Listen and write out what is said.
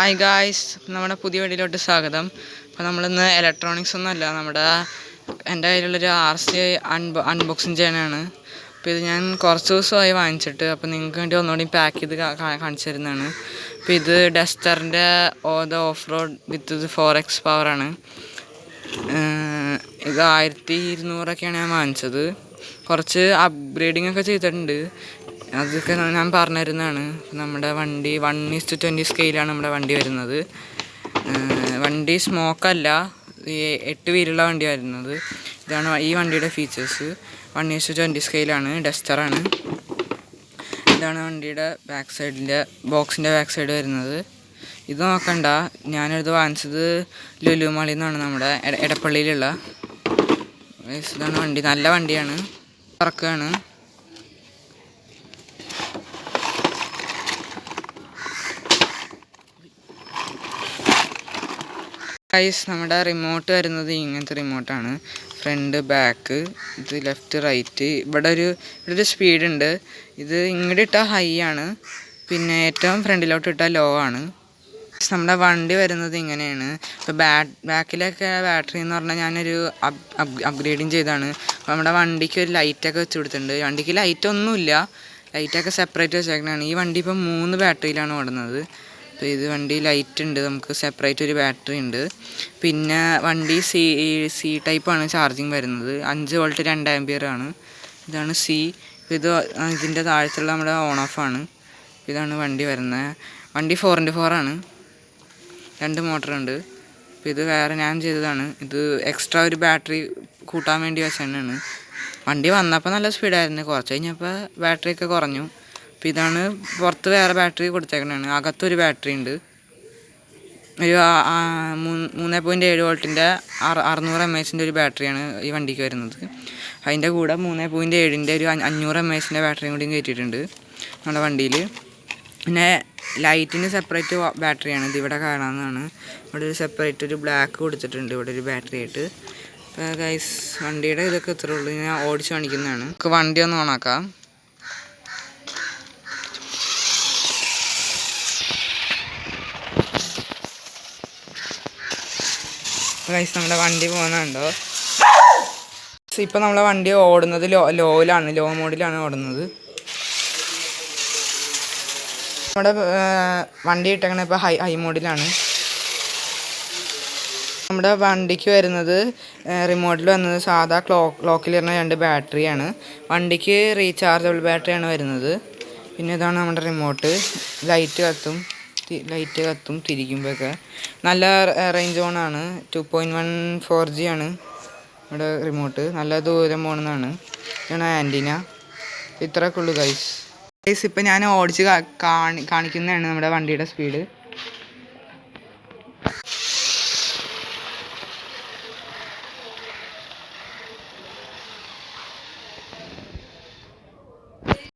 Hi guys, നമ്മുടെ പുതിയ വീഡിയോയിലോട്ട് സ്വാഗതം. അപ്പോൾ നമ്മളിന്ന് ഇലക്ട്രോണിക്സ് ഒന്നുമല്ല, എൻ്റെ കയ്യിലുള്ളൊരു RC അൺബോക്സിങ് ചെയ്യാനാണ്. അപ്പോൾ ഇത് ഞാൻ കുറച്ച് ദിവസമായി വാങ്ങിച്ചിട്ട്, അപ്പോൾ നിങ്ങൾക്ക് വേണ്ടി ഒന്നുകൂടി പാക്ക് ചെയ്ത് കാണിച്ചു തരുന്നതാണ്. അപ്പോൾ ഇത് ഡസ്റ്ററിൻ്റെ ഓഫ് റോഡ് വിത്ത് 4X പവറാണ്. ഇത് 1200 ഞാൻ വാങ്ങിച്ചത്. കുറച്ച് അപ്ഗ്രേഡിങ് ഒക്കെ ചെയ്തിട്ടുണ്ട്, അതൊക്കെ ഞാൻ പറഞ്ഞു തരുന്നതാണ്. നമ്മുടെ വണ്ടി 1:20 സ്കെയിലാണ് നമ്മുടെ വണ്ടി വരുന്നത്. വണ്ടി സ്മോക്കല്ല, 8 വീലുള്ള വണ്ടി വരുന്നത്. ഇതാണ് ഈ വണ്ടിയുടെ ഫീച്ചേഴ്സ്. 1:20 സ്കെയിലാണ്, ഡസ്റ്ററാണ്. ഇതാണ് വണ്ടിയുടെ ബോക്സിൻ്റെ ബാക്ക് സൈഡ് വരുന്നത്. ഇത് നോക്കണ്ട, ഞാനിത് വാങ്ങിച്ചത് ലുലു മാളിൽ നിന്നാണ്, നമ്മുടെ എടപ്പള്ളിയിലുള്ള. ഇതാണ് വണ്ടി, നല്ല വണ്ടിയാണ്, പറക്കാണ്. ഗൈസ്, നമ്മുടെ റിമോട്ട് വരുന്നത് ഇങ്ങനത്തെ റിമോട്ടാണ്. ഫ്രണ്ട് ബാക്ക്, ഇത് ലെഫ്റ്റ് റൈറ്റ്. ഇവിടെ ഒരു സ്പീഡുണ്ട്. ഇത് ഇങ്ങോട്ട് ഇട്ടാൽ ഹൈ ആണ്, പിന്നെ ഏറ്റവും ഫ്രണ്ടിലോട്ട് ഇട്ടാൽ ലോ ആണ്. നമ്മുടെ വണ്ടി വരുന്നത് ഇങ്ങനെയാണ്. ഇപ്പോൾ ബാക്കിലൊക്കെ ബാറ്ററി എന്ന് പറഞ്ഞാൽ ഞാനൊരു അപ്ഗ്രേഡിങ് ചെയ്താണ്. അപ്പോൾ നമ്മുടെ വണ്ടിക്ക് ഒരു ലൈറ്റൊക്കെ വെച്ച് കൊടുത്തിട്ടുണ്ട്. വണ്ടിക്ക് ലൈറ്റൊന്നുമില്ല, ലൈറ്റൊക്കെ സെപ്പറേറ്റ് വെച്ചേക്കണതാണ്. ഈ വണ്ടി ഇപ്പോൾ 3 ബാറ്ററിയിലാണ് ഓടുന്നത്. അപ്പോൾ ഇത് വണ്ടി ലൈറ്റ് ഉണ്ട്, നമുക്ക് സെപ്പറേറ്റ് ഒരു ബാറ്ററി ഉണ്ട്. പിന്നെ വണ്ടി സി ടൈപ്പാണ് ചാർജിങ് വരുന്നത്. 5 വോൾട്ട് 2 ആമ്പിയർ ആണ്. ഇതാണ് സി. ഇതിൻ്റെ താഴത്തുള്ള നമ്മുടെ ഓൺ ഓഫ് ആണ്. ഇതാണ് വണ്ടി വരുന്നത്. വണ്ടി 4x4 ആണ്, 2 മോട്ടറുണ്ട്. അപ്പോൾ ഇത് വേറെ ഞാൻ ചെയ്തതാണ്. ഇത് എക്സ്ട്രാ ഒരു ബാറ്ററി കൂട്ടാൻ വേണ്ടി വെച്ചാണ്. വണ്ടി വന്നപ്പോൾ നല്ല സ്പീഡായിരുന്നു, കുറച്ച് കഴിഞ്ഞപ്പോൾ ബാറ്ററിയൊക്കെ കുറഞ്ഞു. അപ്പോൾ ഇതാണ് പുറത്ത് വേറെ ബാറ്ററി കൊടുത്തേക്കണതാണ്. അകത്തൊരു ബാറ്ററി ഉണ്ട്, ഒരു 3.7 വോൾട്ടിൻ്റെ 600 mAh ഒരു ബാറ്ററിയാണ് ഈ വണ്ടിക്ക് വരുന്നത്. അതിൻ്റെ കൂടെ 3.7ൻ്റെ ഒരു 500 mAh ബാറ്ററിയും കൂടിയും കയറ്റിയിട്ടുണ്ട് നമ്മുടെ വണ്ടിയിൽ. പിന്നെ ലൈറ്റിന് സെപ്പറേറ്റ് ബാറ്ററിയാണ്, ഇതിവിടെ കാണാവുന്നതാണ്. ഇവിടെ ഒരു സെപ്പറേറ്റ് ഒരു ബ്ലാക്ക് കൊടുത്തിട്ടുണ്ട്, ഇവിടെ ഒരു ബാറ്ററി ആയിട്ട്. അപ്പോൾ ഗൈസ്, വണ്ടിയുടെ ഇതൊക്കെ ഇത്രേ ഉള്ളൂ. ഞാൻ ഓടിച്ച് കാണിക്കുന്നതാണ്. നമുക്ക് വണ്ടി ഒന്ന് ഓണാക്കാം. ഗൈസ്, നമ്മുടെ വണ്ടി പോകുന്നുണ്ടോ? ഇപ്പം നമ്മളെ വണ്ടി ഓടുന്നത് ലോയിലാണ്, ലോ മോഡിലാണ് ഓടുന്നത്. നമ്മുടെ വണ്ടി ഇട്ടേക്കണ ഇപ്പോൾ ഹൈ മോഡിലാണ്. നമ്മുടെ വണ്ടിക്ക് വരുന്നത് റിമോട്ടിൽ വന്നത് സാധാ ക്ലോക്കിൽ വരുന്ന 2 ബാറ്ററിയാണ്. വണ്ടിക്ക് റീചാർജബിൾ ബാറ്ററിയാണ് വരുന്നത്. പിന്നെ ഇതാണ് നമ്മുടെ റിമോട്ട്. ലൈറ്റ് കത്തും തിരിക്കുമ്പോഴൊക്കെ. നല്ല റേഞ്ച് ഓണാണ്, 2.14G ആണ് നമ്മുടെ റിമോട്ട്. നല്ല ദൂരം പോകണമെന്നാണ്. ഇതാണ് ആൻറ്റിന. ഇത്രയൊക്കെ ഉള്ളൂ ഗൈസ്. ഇപ്പം ഞാൻ ഓടിച്ച് കാണിക്കുന്നതാണ് നമ്മുടെ വണ്ടിയുടെ സ്പീഡ്.